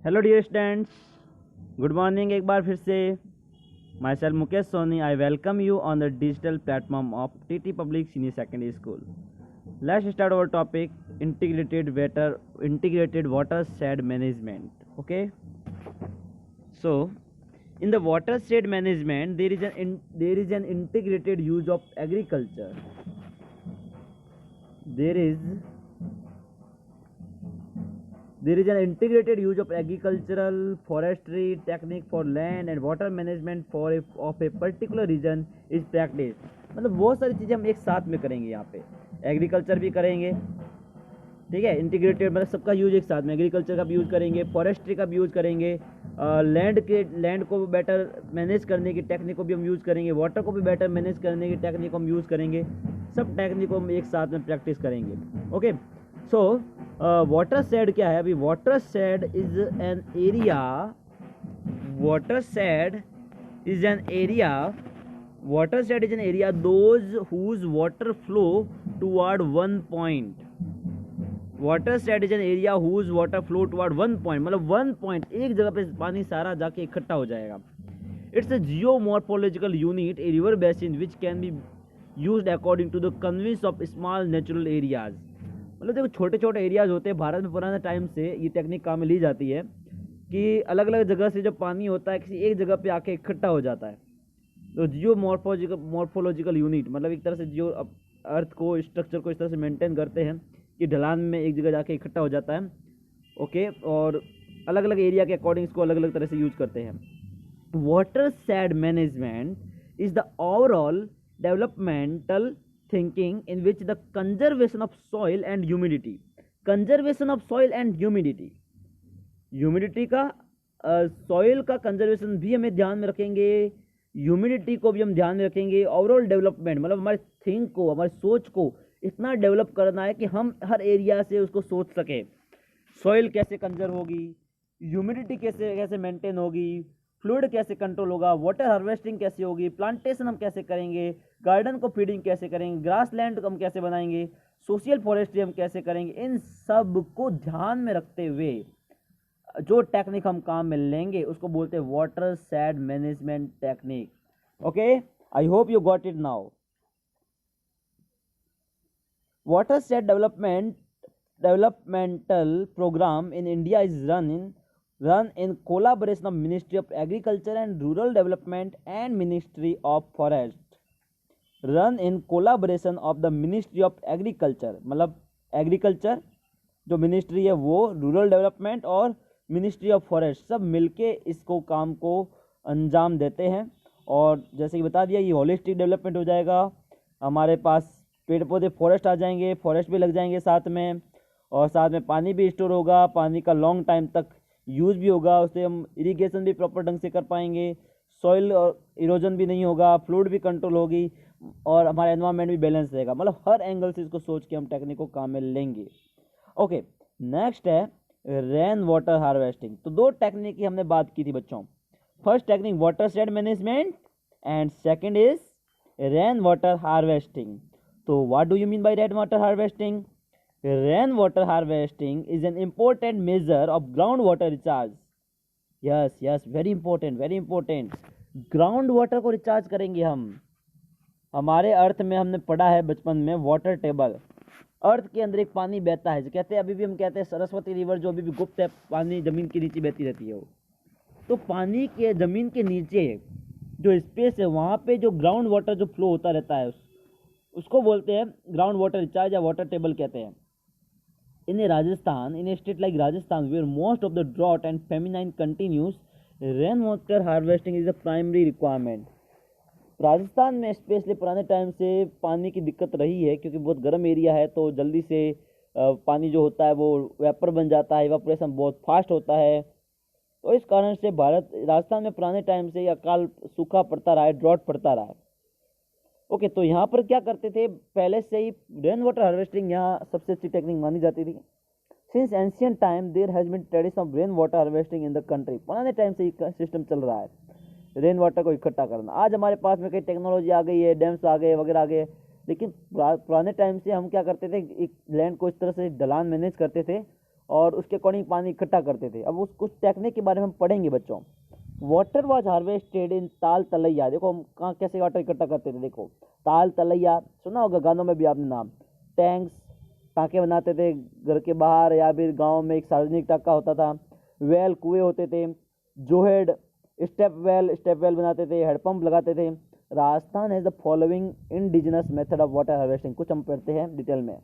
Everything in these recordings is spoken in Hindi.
Hello dear students, good morning. एक बार फिर से myself Mukesh Soni, I welcome you on the digital platform of TT public senior secondary school. Let's start our topic integrated watershed management. Okay, so in the watershed management there is an integrated use of agriculture. There is an integrated use of agricultural, forestry technique for land and water management of a particular region is practiced. मतलब बहुत सारी चीज़ें हम एक साथ में करेंगे। यहाँ पे एग्रीकल्चर भी करेंगे, ठीक है। इंटीग्रेटेड मतलब सबका यूज एक साथ में, एग्रीकल्चर का भी यूज़ करेंगे, फॉरेस्ट्री का भी यूज़ करेंगे, लैंड को बेटर मैनेज करने की टेक्निक को भी हम यूज़ करेंगे, वाटर को भी बेटर मैनेज करने की टेक्निक को हम यूज़ करेंगे। सब टेक्निक को हम एक साथ में प्रैक्टिस करेंगे। ओके, सो वाटर शेड क्या है? अभी watershed is an area those whose water flow toward one point. Watershed is an area whose water flow toward one point, मतलब वन पॉइंट, एक जगह पे पानी सारा जाके इकट्ठा हो जाएगा। It's a geomorphological unit, a river basin which can be used according to the convenience of small natural areas. मतलब देखो छोटे छोटे एरियाज होते हैं। भारत में पुराने टाइम से ये टेक्निक काम में ली जाती है कि अलग अलग जगह से जो पानी होता है किसी एक जगह पे आके इकट्ठा हो जाता है। तो जियोमॉर्फोलॉजिकल यूनिट मतलब एक तरह से जियो अर्थ को, स्ट्रक्चर को इस तरह से मेंटेन करते हैं कि ढलान में एक जगह जाके इकट्ठा हो जाता है। ओके, और अलग अलग एरिया के अकॉर्डिंग इसको अलग अलग तरह से यूज करते हैं। Water shade management is the overall developmental thinking in which the conservation of soil and humidity का सॉइल का कंजर्वेशन भी हमें ध्यान में रखेंगे, ह्यूमिडिटी को भी हम ध्यान में रखेंगे। ओवरऑल डेवलपमेंट मतलब हमारे थिंक को, हमारी सोच को इतना डेवलप करना है कि हम हर एरिया से उसको सोच सकें। सॉइल कैसे कंजर्व होगी, ह्यूमिडिटी कैसे मेंटेन होगी, फ्लूइड कैसे कंट्रोल होगा, वाटर हार्वेस्टिंग कैसे होगी, प्लांटेशन हम कैसे करेंगे, गार्डन को फीडिंग कैसे करेंगे, ग्रास लैंड हम कैसे बनाएंगे, सोशल फॉरेस्ट्री हम कैसे करेंगे। इन सब को ध्यान में रखते हुए जो टेक्निक हम काम में लेंगे उसको बोलते हैं water shade management technique. Okay, I hope you got it now. Water shade developmental program in India is run in collaboration of Ministry of Agriculture and Rural Development and Ministry of Forest। Run in collaboration of the ministry of agriculture, मतलब एग्रीकल्चर जो मिनिस्ट्री है वो, रूरल डेवलपमेंट और मिनिस्ट्री ऑफ फॉरेस्ट सब मिलके इसको काम को अंजाम देते हैं। और जैसे कि बता दिया ये होलिस्टिक डेवलपमेंट हो जाएगा। हमारे पास पेड़ पौधे फॉरेस्ट आ जाएंगे, फॉरेस्ट भी लग जाएंगे साथ में, और साथ में पानी भी स्टोर होगा, पानी का लॉन्ग टाइम तक यूज़ भी होगा, उससे हम इरिगेशन भी प्रॉपर ढंग से कर पाएंगे, सॉइल और इरोजन भी नहीं होगा, फ्लूइड भी कंट्रोल होगी और हमारा एनवायरनमेंट भी बैलेंस रहेगा। मतलब हर एंगल से इसको सोच के हम टेक्निक को काम में लेंगे। ओके, नेक्स्ट है रेन वाटर हार्वेस्टिंग। तो दो टेक्निक की हमने बात की थी बच्चों। First technique watershed management and second is rain water harvesting. तो what do you mean by rain water harvesting? Rain water harvesting is an important measure of ground water recharge. Yes, very important. Ground water को रिचार्ज करेंगे हम। हमारे अर्थ में हमने पढ़ा है बचपन में वाटर टेबल। अर्थ के अंदर एक पानी बहता है, जो कहते हैं अभी भी हम कहते हैं सरस्वती रिवर, जो अभी भी गुप्त है, पानी जमीन के नीचे बहती रहती है वो। तो पानी के जमीन के नीचे जो स्पेस है वहाँ पे जो ग्राउंड वाटर जो फ्लो होता रहता है उसको बोलते हैं ग्राउंड वाटर रिचार्ज या वाटर टेबल कहते हैं। In a state like Rajasthan where most of the drought and famine continues, rain water harvesting is the primary requirement. Rajasthan में स्पेशली पुराने टाइम से पानी की दिक्कत रही है, क्योंकि बहुत गर्म एरिया है तो जल्दी से पानी जो होता है वो वेपर बन जाता है, इवापोरेशन बहुत फास्ट होता है। तो इस कारण से राजस्थान में पुराने टाइम से अकाल सूखा पड़ता रहा है, ड्रॉट पड़ता रहा है। ओके, तो यहाँ पर क्या करते थे, पहले से ही रेन वाटर हार्वेस्टिंग यहाँ सबसे अच्छी टेक्निक मानी जाती थी। Since ancient time there has been tradition of rain water harvesting in the country. पुराने टाइम से ये सिस्टम चल रहा है, रेन वाटर को इकट्ठा करना। आज हमारे पास में कई टेक्नोलॉजी आ गई है, डैम्स आ गए वगैरह आ गए, लेकिन पुराने टाइम से हम क्या करते थे, एक लैंड को इस तरह से ढलान मैनेज करते थे और उसके अकॉर्डिंग पानी इकट्ठा करते थे। अब उस कुछ टेक्निक के बारे में हम पढ़ेंगे बच्चों। वाटर वॉज हार्वेस्टेड इन ताल तलैया। देखो हम कहाँ कैसे वाटर इकट्ठा करते थे, देखो ताल तलैया सुना होगा गानों में भी आपने नाम। टैंक्स, टाँके बनाते थे घर के बाहर या फिर गांव में एक सार्वजनिक टाँका होता था। वेल, कुएं होते थे। जोहेड, स्टेप वेल बनाते थे। हेडपम्प लगाते थे। Rajasthan has the following indigenous method of water harvesting. कुछ हम पढ़ते हैं डिटेल में।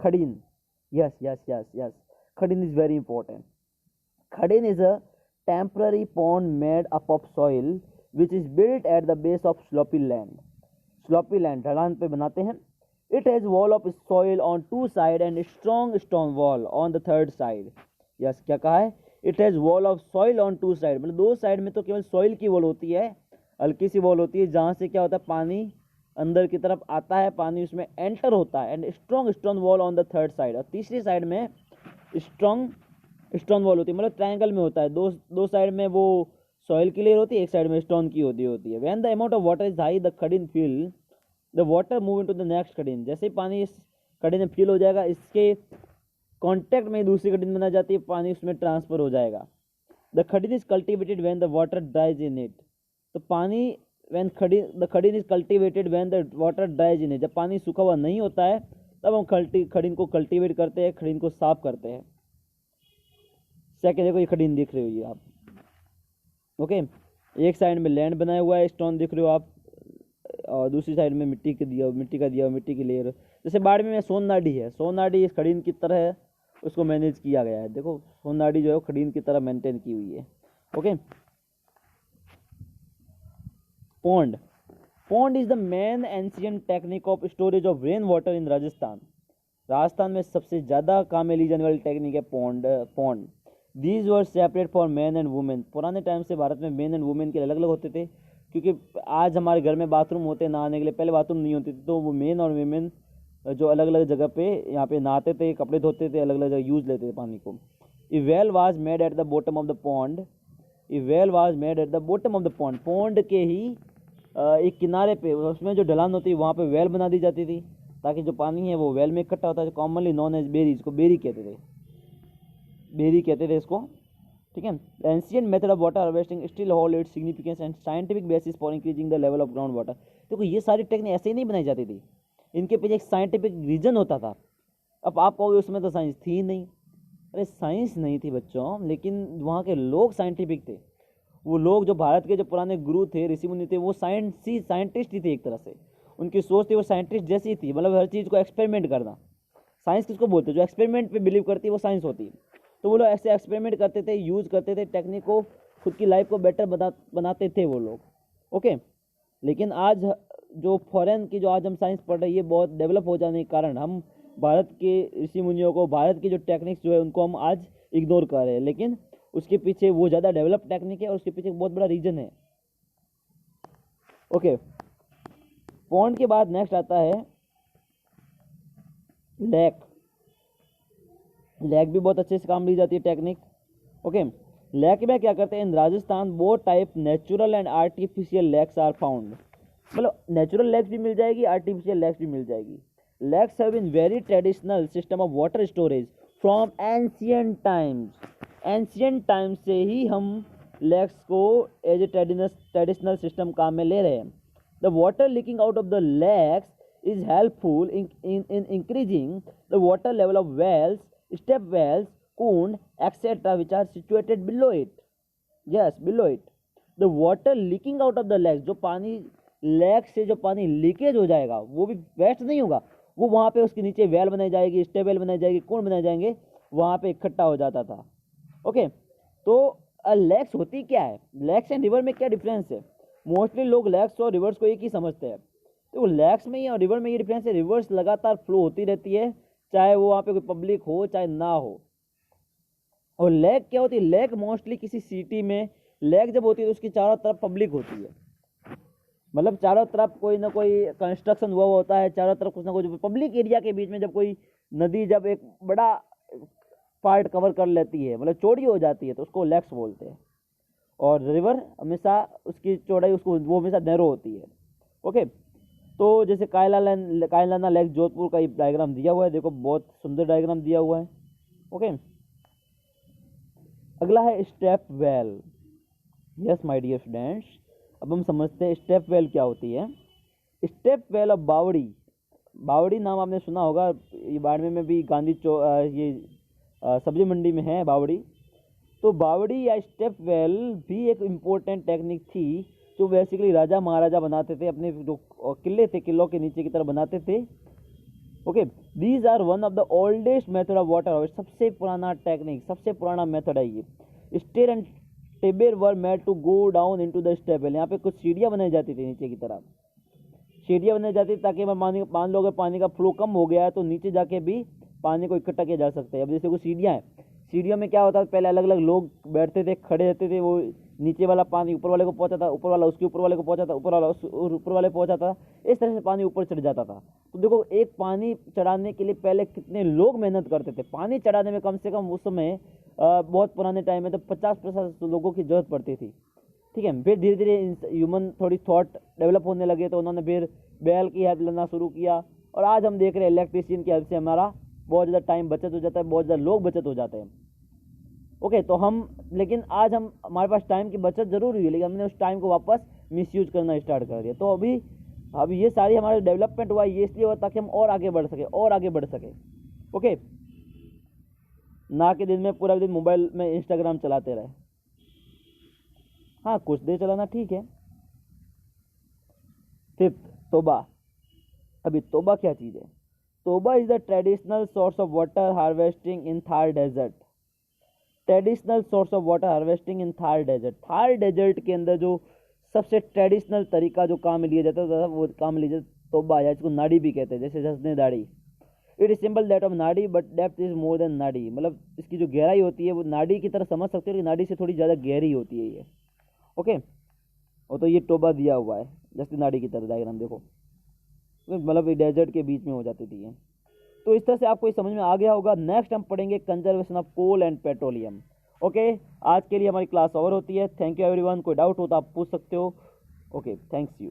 Khadin, yes yes yes yes, khadin is very important. Khadin is a temporary pond made up of soil which is built at the base of sloppy land. Sloppy land ढलान पे बनाते हैं। It has wall of soil on two side and strong stone wall on the third side. Yes, क्या कहा है? It has wall of soil on two side, मतलब दो साइड में तो केवल soil की वॉल होती है, हल्की सी वॉल होती है जहाँ से क्या होता है पानी अंदर की तरफ आता है, पानी उसमें एंटर होता है। And strong stone wall on the third side, और तीसरी साइड में स्ट्रॉन्ग स्टोन वॉल होती है, मतलब ट्रायंगल में होता है। दो साइड में वो सॉइल की लेयर होती है, एक साइड में स्टोन की होती है। When the amount of water is high the khadin fill the water move into the next khadin. जैसे ही पानी इस खड़ीन में फिल हो जाएगा, इसके कांटेक्ट में दूसरी खड़ीन बना जाती है, पानी उसमें ट्रांसफर हो जाएगा। The khadin is cultivated when the water dries in it. तो पानी the khadin is cultivated when the water dries in it. जब पानी सूखा हुआ नहीं होता है तब हम खड़ीन को कल्टिवेट करते हैं, खड़ीन को साफ करते हैं। सेकेंड देखो ये खड़ीन दिख रही हो ये आप, ओके। एक साइड में लैंड बनाया हुआ है, स्टोन दिख रहे हो आप, और दूसरी साइड में मिट्टी की लेयर। जैसे बाड़मेर में सोननाडी है, सोननाडी इस खड़ीन की तरह है, उसको मैनेज किया गया है। देखो सोननाडी जो है वो खड़ीन की तरह मेंटेन की हुई है, okay. Pond is the main ancient technique of storage of rain water in Rajasthan में सबसे ज़्यादा काम में ली जाने वाली टेक्निक है pond. These were separate for man and women. पुराने टाइम से भारत में मैन एंड वुमेन के अलग अलग होते थे, क्योंकि आज हमारे घर में बाथरूम होते हैं नहाने के लिए, पहले बाथरूम नहीं होती थी, तो वो मैन और वुमेन जो अलग अलग जगह पे यहाँ पे नहाते थे, कपड़े धोते थे, अलग अलग जगह यूज लेते थे पानी को। A well was made at the bottom of the pond. A well was made at the bottom of the pond. Pond के ही एक किनारे पे, उसमें जो ढलान होती है वहाँ पे वेल बना दी जाती थी, ताकि जो पानी है वो वेल में इकट्ठा होता है, कॉमनली नॉन एज बेरी। इसको बेरी कहते थे इसको, ठीक है। Ancient method of water harvesting still hold its significance and scientific basis for increasing the level of ground water. देखो ये सारी टेक्निक ऐसे ही नहीं बनाई जाती थी, इनके पीछे एक साइंटिफिक रीजन होता था। अब आप कहोगे उसमें तो साइंस थी नहीं, अरे साइंस नहीं थी बच्चों, लेकिन वहाँ के लोग साइंटिफिक थे। वो लोग जो भारत के जो पुराने गुरु थे, ऋषि मुनि थे, वो साइंटिस्ट ही थे एक तरह से। उनकी सोच थी वो साइंटिस्ट जैसी थी, मतलब हर चीज़ को एक्सपेरिमेंट करना। साइंस किसको बोलते हैं? जो एक्सपेरिमेंट पे बिलीव करती है वो साइंस होती है। तो वो लोग ऐसे एक्सपेरिमेंट करते थे, यूज़ करते थे टेक्निक को, खुद की लाइफ को बेटर बनाते थे वो लोग, ओके। लेकिन आज जो फॉरेन की जो आज हम साइंस पढ़ रहे हैं, ये बहुत डेवलप हो जाने के कारण हम भारत के ऋषि मुनियों को, भारत की जो टेक्निक्स जो है उनको हम आज इग्नोर कर रहे हैं। लेकिन उसके पीछे वो ज़्यादा डेवलप टेक्निक है और उसके पीछे बहुत बड़ा रीजन है, ओके। पॉन्ड के बाद नेक्स्ट आता है लेक। लेक भी बहुत अच्छे से काम ली जाती है टेक्निक, ओके। लेक में क्या करते हैं? In Rajasthan both type natural and artificial lakes are found. मतलब नेचुरल लेक्स भी मिल जाएगी, आर्टिफिशियल लेक्स भी मिल जाएगी। Lakes have been very traditional system of water storage from ancient times. Ancient time से ही हम लेक्स को एज ए ट्रेडिशनल सिस्टम काम में ले रहे हैं। The water leaking out of the lakes is helpful in increasing the water level of wells, step wells, kund, etc. which are situated below it. Yes, below it. The water leaking out of the lake, जो पानी लेक से जो पानी लीकेज हो जाएगा वो भी वेस्ट नहीं होगा, वो वहाँ पे उसके नीचे वेल बनाई जाएगी, स्टेप वेल बनाई जाएगी, कुंड बनाए जाएंगे, वहाँ पे इकट्ठा हो जाता था, ओके। तो लेक्स होती क्या है? लेक्स एंड रिवर में क्या डिफरेंस है? मोस्टली लोग लेक्स और रिवर्स को एक ही समझते हैं। तो लेक्स में ही और रिवर में ये डिफरेंस है, रिवर्स लगातार फ्लो होती रहती है, चाहे वो वहाँ पे कोई पब्लिक हो चाहे ना हो। और लेक क्या होती है? लेक मोस्टली किसी सिटी में लेक जब होती है तो उसकी चारों तरफ पब्लिक होती है, मतलब चारों तरफ कोई ना कोई कंस्ट्रक्शन हुआ होता है, चारों तरफ कुछ ना कुछ पब्लिक एरिया के बीच में जब कोई नदी जब एक बड़ा पार्ट कवर कर लेती है, मतलब चौड़ी हो जाती है, तो उसको लेक्स बोलते हैं। और रिवर हमेशा उसकी चौड़ाई उसको वो हमेशा नैरो होती है, ओके। तो जैसे कायलाना लेक जोधपुर का ये डायग्राम दिया हुआ है, देखो बहुत सुंदर डायग्राम दिया हुआ है, ओके। अगला है step well. Yes my dear students, अब हम समझते हैं स्टेप वेल क्या होती है। स्टेप वेल ऑफ बावड़ी, बावड़ी नाम आपने सुना होगा, ये बाड़मेर में भी गांधी सब्जी मंडी में है बावड़ी। तो बावड़ी या स्टेप वेल भी एक इम्पोर्टेंट टेक्निक थी जो बेसिकली राजा महाराजा बनाते थे, अपने जो किले थे किलों के नीचे की तरफ बनाते थे। Okay, these are one of the oldest method of water harvest, सबसे पुराना टेक्निक, सबसे पुराना मेथड है ये। स्टेयर एंड टेबेर were made to go down into the stepwell, यहाँ पे कुछ सीढ़ियाँ बनाई जाती थी नीचे की तरफ, सीढ़ियाँ बनाई जाती थी ताकि मान लो अगर पानी का फ्लो कम हो गया है तो नीचे जाके भी पानी को इकट्ठा किया जा सकता है। अब जैसे कुछ सीढ़ियाँ हैं, सीढ़ियों में क्या होता था, पहले अलग अलग लोग बैठते थे, खड़े रहते थे, वो नीचे वाला पानी ऊपर वाले को पहुंचाता, ऊपर वाला उसके ऊपर वाले को पहुंचाता, ऊपर वाला ऊपर वाले पहुंचाता, इस तरह से पानी ऊपर चढ़ जाता था। तो देखो, एक पानी चढ़ाने के लिए पहले कितने लोग मेहनत करते थे। पानी चढ़ाने में कम से कम उस समय बहुत पुराने टाइम में तो 50 लोगों की जरूरत पड़ती थी। ठीक है, फिर धीरे धीरे ह्यूमन थोड़ी थॉट डेवलप होने लगे तो उन्होंने फिर बैल की हेल्प लेना शुरू किया, और आज हम देख रहे हैं इलेक्ट्रिशियन की हेल्प से हमारा बहुत ज़्यादा टाइम बचत हो जाता है, बहुत ज़्यादा लोग बचत हो जाते हैं। ओके, तो लेकिन आज हमारे पास टाइम की बचत जरूर हुई है, लेकिन हमने उस टाइम को वापस मिसयूज करना स्टार्ट कर दिया। तो अभी ये सारी हमारे डेवलपमेंट हुआ, ये इसलिए हुआ ताकि हम और आगे बढ़ सके, और आगे बढ़ सके। ओके, ना कि दिन में पूरा दिन मोबाइल में इंस्टाग्राम चलाते रहे। हाँ, कुछ देर चलाना ठीक है। फिफ्थ, तोबा। अभी तोबा क्या चीज़ है? Toba is the traditional source of water harvesting in Thar desert. Traditional source of water harvesting in Thar desert, Thar desert के अंदर जो सबसे ट्रेडिशनल तरीका जो काम में लिया जाता था वो काम में लिया जाता तोबा, या इसको नाड़ी भी कहते हैं, जैसे जसने दाढ़ी। It is simple that of nadi but depth is more than nadi, मतलब इसकी जो गहराई होती है वो नाड़ी की तरह समझ सकते हो, नाड़ी से थोड़ी ज़्यादा गहरी होती है ये। ओके, और तो ये टोबा दिया हुआ है जैसे नाड़ी की तरह, डायग्राम देखो, मतलब डेजर्ट के बीच में हो जाती थी ये। तो इस तरह से आपको समझ में आ गया होगा। नेक्स्ट हम पढ़ेंगे conservation of coal and petroleum. Okay, आज के लिए हमारी क्लास ओवर होती है। थैंक यू एवरीवन, कोई डाउट हो तो आप पूछ सकते हो। Okay, thanks you.